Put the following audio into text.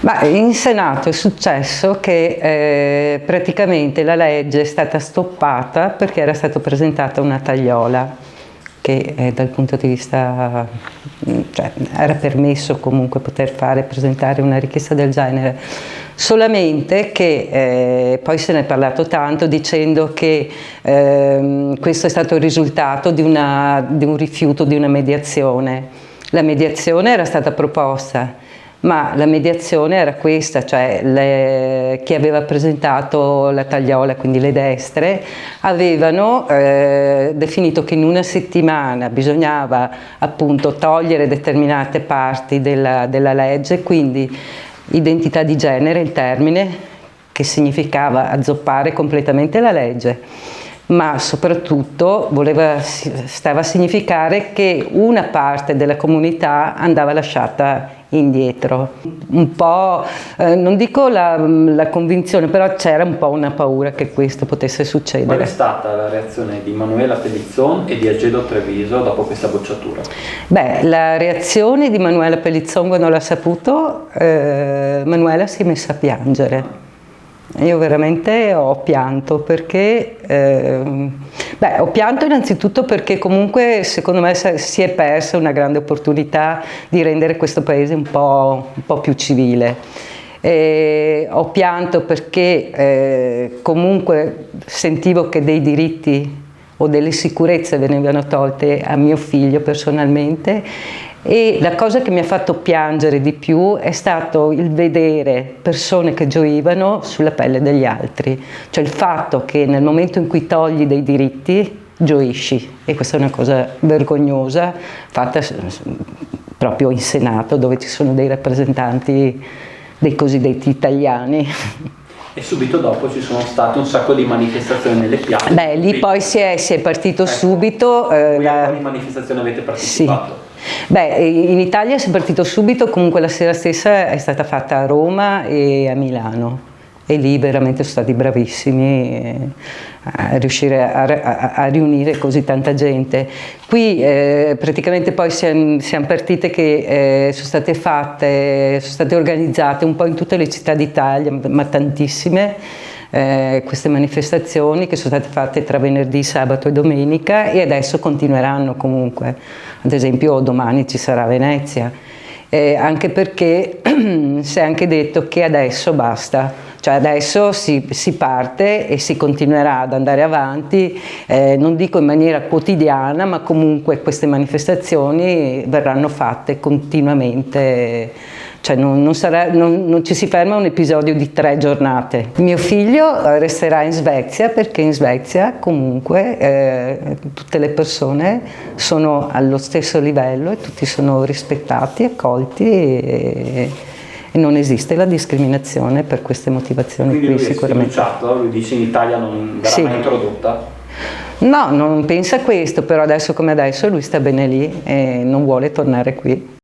Ma in Senato è successo che praticamente la legge è stata stoppata perché era stata presentata una tagliola che dal punto di vista, cioè, era permesso comunque presentare una richiesta del genere, solamente che poi se ne è parlato tanto dicendo che questo è stato il risultato di un rifiuto di una mediazione. La mediazione era stata proposta, ma la mediazione era questa, cioè chi aveva presentato la tagliola, quindi le destre, avevano definito che in una settimana bisognava appunto togliere determinate parti della legge, quindi identità di genere, il termine, che significava azzoppare completamente la legge, ma soprattutto stava a significare che una parte della comunità andava lasciata indietro. Un po', non dico la convinzione, però c'era un po' una paura che questo potesse succedere. Qual è stata la reazione di Manuela Pellizzon e di Algedo Treviso dopo questa bocciatura? Beh, la reazione di Manuela Pellizzon quando l'ha saputo, Manuela si è messa a piangere. Io veramente ho pianto perché, ho pianto innanzitutto perché comunque secondo me si è persa una grande opportunità di rendere questo paese un po' più civile. Ho pianto perché comunque sentivo che dei diritti o delle sicurezze venivano tolte a mio figlio personalmente. E la cosa che mi ha fatto piangere di più è stato il vedere persone che gioivano sulla pelle degli altri, cioè il fatto che nel momento in cui togli dei diritti gioisci, e questa è una cosa vergognosa fatta proprio in Senato dove ci sono dei rappresentanti dei cosiddetti italiani. E subito dopo ci sono state un sacco di manifestazioni nelle piazze. Beh, lì poi si è partito subito. Voi a quali manifestazioni avete partecipato? Sì. Beh, in Italia si è partito subito, comunque la sera stessa è stata fatta a Roma e a Milano. E lì veramente sono stati bravissimi a riuscire a riunire così tanta gente. Qui praticamente poi siamo partite che sono state organizzate un po' in tutte le città d'Italia, ma tantissime, queste manifestazioni che sono state fatte tra venerdì, sabato e domenica, e adesso continueranno comunque. Ad esempio domani ci sarà a Venezia, anche perché si è anche detto che adesso basta. Cioè adesso si parte e si continuerà ad andare avanti, non dico in maniera quotidiana, ma comunque queste manifestazioni verranno fatte continuamente, cioè non ci si ferma un episodio di 3 giornate. Mio figlio resterà in Svezia perché in Svezia comunque tutte le persone sono allo stesso livello e tutti sono rispettati, accolti e non esiste la discriminazione per queste motivazioni. Quindi qui lui sicuramente. Lui dice in Italia non verrà mai introdotta? No, non pensa questo, però adesso come adesso lui sta bene lì e non vuole tornare qui.